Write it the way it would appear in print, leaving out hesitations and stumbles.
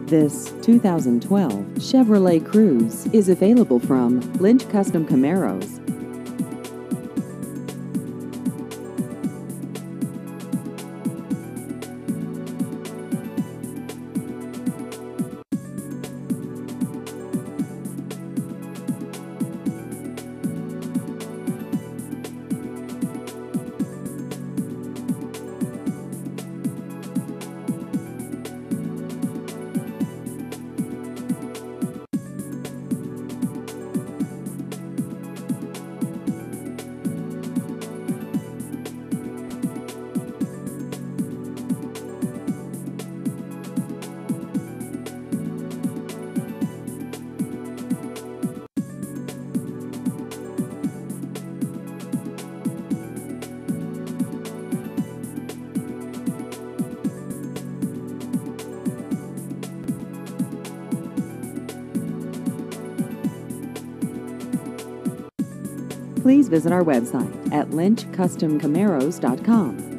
This 2012 Chevrolet Cruze is available from Lynch Custom Camaros. Please visit our website at lynchcustomcamaros.com.